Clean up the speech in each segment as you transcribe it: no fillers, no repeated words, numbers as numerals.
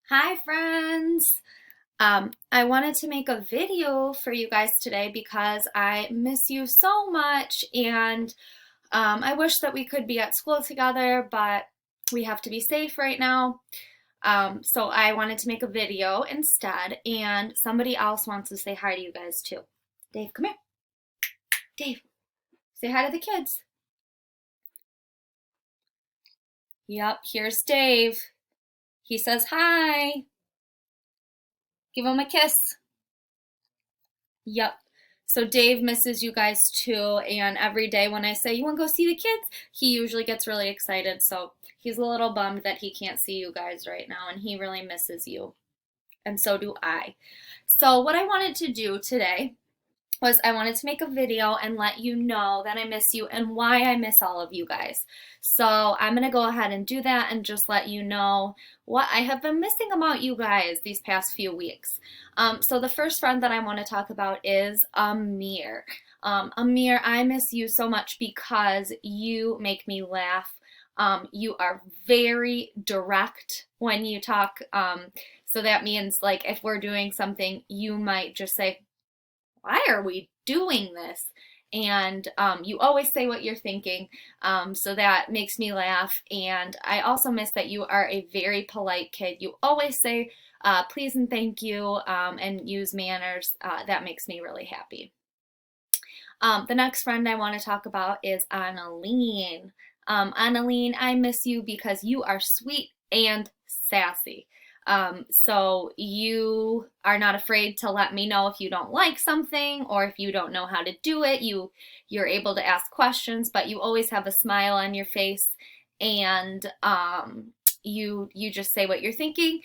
Hi, friends. I wanted to make a video for you guys today because I miss you so much and I wish that we could be at school together, but we have to be safe right now. So I wanted to make a video instead, and somebody else wants to say hi to you guys too. Dave, come here. Dave, say hi to the kids. Yep, here's Dave. He says hi. Give him a kiss. Yep. So Dave misses you guys too, and every day when I say, "You want to go see the kids?" he usually gets really excited. So he's a little bummed that he can't see you guys right now, and he really misses you. And so do I. So what I wanted to do today was I wanted to make a video and let you know that I miss you and why I miss all of you guys. So I'm going to go ahead and do that and just let you know what I have been missing about you guys these past few weeks. So the first friend that I want to talk about is Amir. Amir, I miss you so much because you make me laugh. You are very direct when you talk. So that means like if we're doing something, you might just say, "Why are we doing this?" And you always say what you're thinking, so that makes me laugh. And I also miss that you are a very polite kid. You always say please and thank you, and use manners. That makes me really happy. The next friend I want to talk about is Annalene. Annalene, I miss you because you are sweet and sassy. So you are not afraid to let me know if you don't like something or if you don't know how to do it. You're able to ask questions, but you always have a smile on your face, and you just say what you're thinking.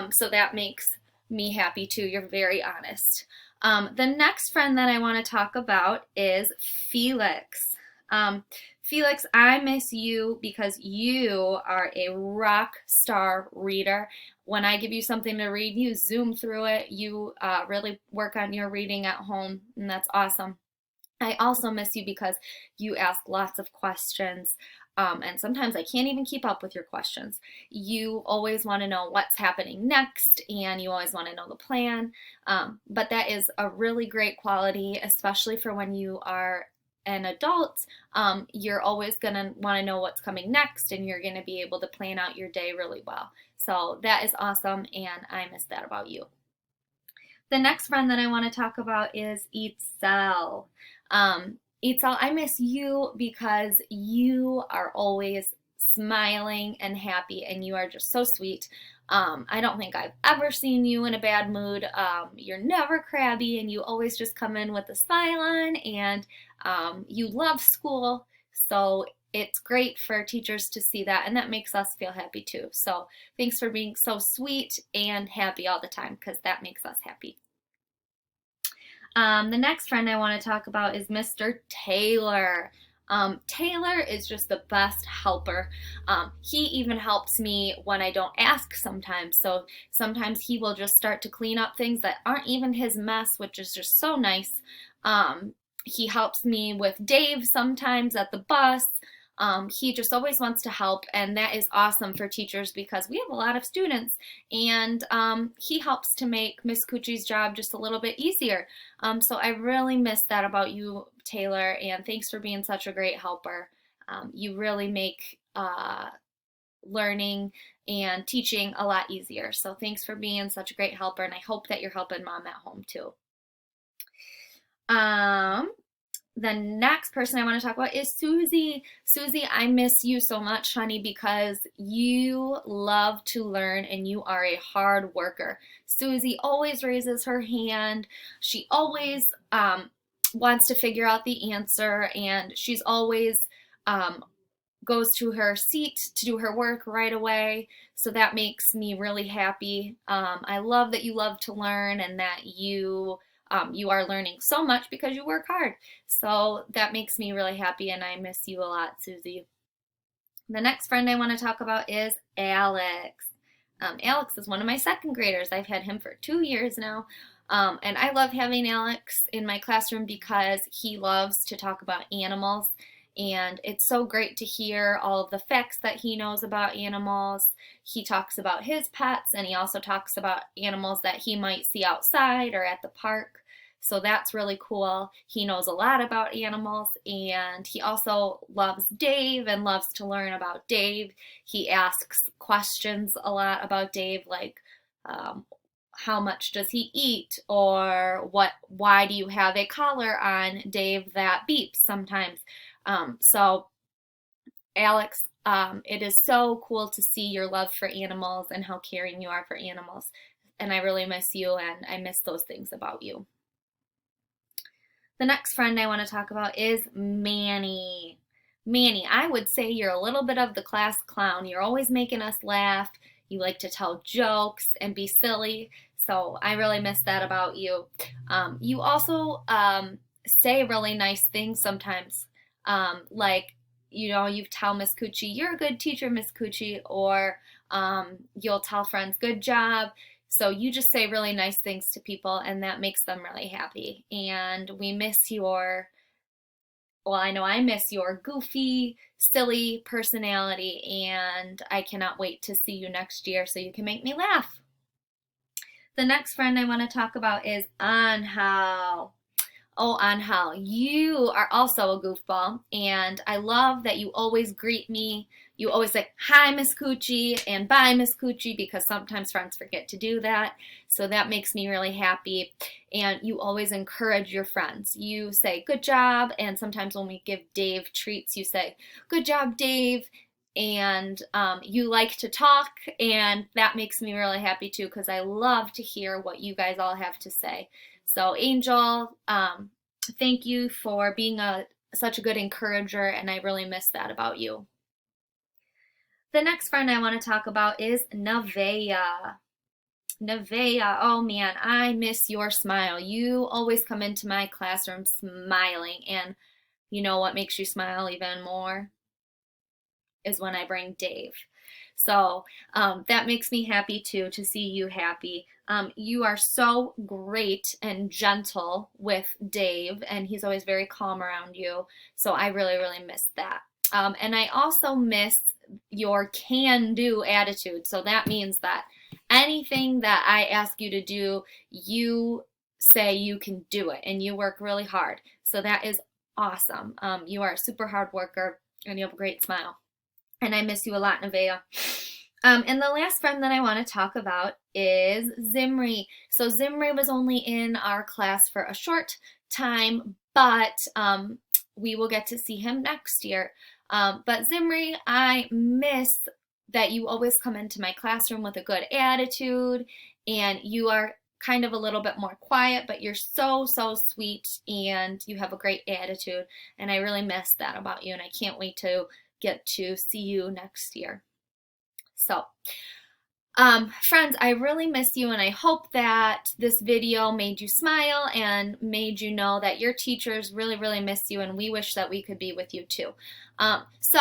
So that makes me happy too. You're very honest. The next friend that I want to talk about is Felix. Felix, I miss you because you are a rock star reader. When I give you something to read, you zoom through it. You really work on your reading at home, and that's awesome. I also miss you because you ask lots of questions, and sometimes I can't even keep up with your questions. You always want to know what's happening next, and you always want to know the plan. But that is a really great quality, especially for when you are an adult. You're always going to want to know what's coming next, and you're going to be able to plan out your day really well. So that is awesome, and I miss that about you. The next friend that I want to talk about is Itzel. Itzel, I miss you because you are always smiling and happy, and you are just so sweet. I don't think I've ever seen you in a bad mood. You're never crabby, and you always just come in with a smile on, and you love school. So it's great for teachers to see that, and that makes us feel happy too. So thanks for being so sweet and happy all the time, because that makes us happy. The next friend I want to talk about is Mr. Taylor. Taylor is just the best helper. He even helps me when I don't ask sometimes. So sometimes he will just start to clean up things that aren't even his mess, which is just so nice. He helps me with Dave sometimes at the bus. He just always wants to help, and that is awesome for teachers because we have a lot of students, and he helps to make Miss Cucci's job just a little bit easier. So I really miss that about you, Taylor, and thanks for being such a great helper. You really make learning and teaching a lot easier. So thanks for being such a great helper, and I hope that you're helping mom at home too. Um, the next person I want to talk about is Susie. Susie, I miss you so much, honey, because you love to learn and you are a hard worker. Susie always raises her hand. She always wants to figure out the answer, and she's always um, goes to her seat to do her work right away. So that makes me really happy. I love that you love to learn and that you are learning so much because you work hard. So that makes me really happy, and I miss you a lot, Susie. The next friend I want to talk about is Alex. Alex is one of my second graders. I've had him for 2 years now. And I love having Alex in my classroom because he loves to talk about animals. And it's so great to hear all of the facts that he knows about animals. He talks about his pets, and he also talks about animals that he might see outside or at the park. So that's really cool. He knows a lot about animals, and he also loves Dave and loves to learn about Dave. He asks questions a lot about Dave, like how much does he eat, or why do you have a collar on Dave that beeps sometimes. So Alex, it is so cool to see your love for animals and how caring you are for animals. And I really miss you, and I miss those things about you. The next friend I want to talk about is Manny. Manny, I would say you're a little bit of the class clown. You're always making us laugh. You like to tell jokes and be silly. So I really miss that about you. You also say really nice things sometimes. Like, you tell Miss Cucci, you're a good teacher, Miss Cucci, or you'll tell friends, good job. So you just say really nice things to people, and that makes them really happy. And we miss I know I miss your goofy, silly personality, and I cannot wait to see you next year so you can make me laugh. The next friend I want to talk about is Anhal. Oh, Angel, you are also a goofball, and I love that you always greet me. You always say, hi, Miss Cucci, and bye, Miss Cucci, because sometimes friends forget to do that. So that makes me really happy. And you always encourage your friends. You say, good job, and sometimes when we give Dave treats, you say, good job, Dave. And you like to talk, and that makes me really happy too, because I love to hear what you guys all have to say. So Angel, thank you for being such a good encourager, and I really miss that about you. The next friend I want to talk about is Nevaeh. Nevaeh, oh man, I miss your smile. You always come into my classroom smiling, and you know what makes you smile even more is when I bring Dave. So that makes me happy too, to see you happy. You are so great and gentle with Dave, and he's always very calm around you. So I really, really miss that. And I also miss your can-do attitude. So that means that anything that I ask you to do, you say you can do it, and you work really hard. So that is awesome. You are a super hard worker, and you have a great smile. And I miss you a lot, Nevaeh. And the last friend that I want to talk about is Zimri. So Zimri was only in our class for a short time, but we will get to see him next year. But Zimri, I miss that you always come into my classroom with a good attitude, and you are kind of a little bit more quiet, but you're so, so sweet, and you have a great attitude, and I really miss that about you, and I can't wait to get to see you next year. So, friends, I really miss you, and I hope that this video made you smile and made you know that your teachers really, really miss you, and we wish that we could be with you too. So,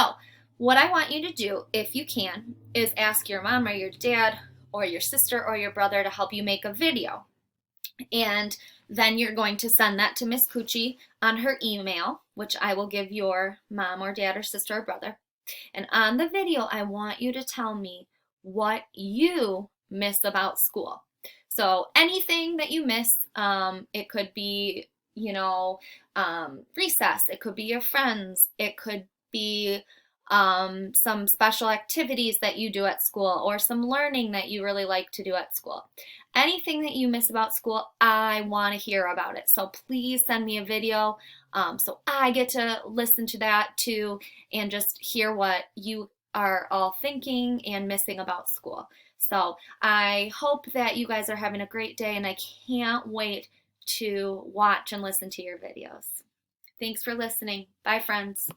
what I want you to do, if you can, is ask your mom or your dad or your sister or your brother to help you make a video. And then you're going to send that to Miss Cucci on her email, which I will give your mom or dad or sister or brother. And on the video, I want you to tell me what you miss about school. So anything that you miss, it could be, recess, it could be your friends, it could be some special activities that you do at school, or some learning that you really like to do at school. Anything that you miss about school, I want to hear about it. So please send me a video so I get to listen to that too, and just hear what you are all thinking and missing about school. So I hope that you guys are having a great day, and I can't wait to watch and listen to your videos. Thanks for listening. Bye, friends.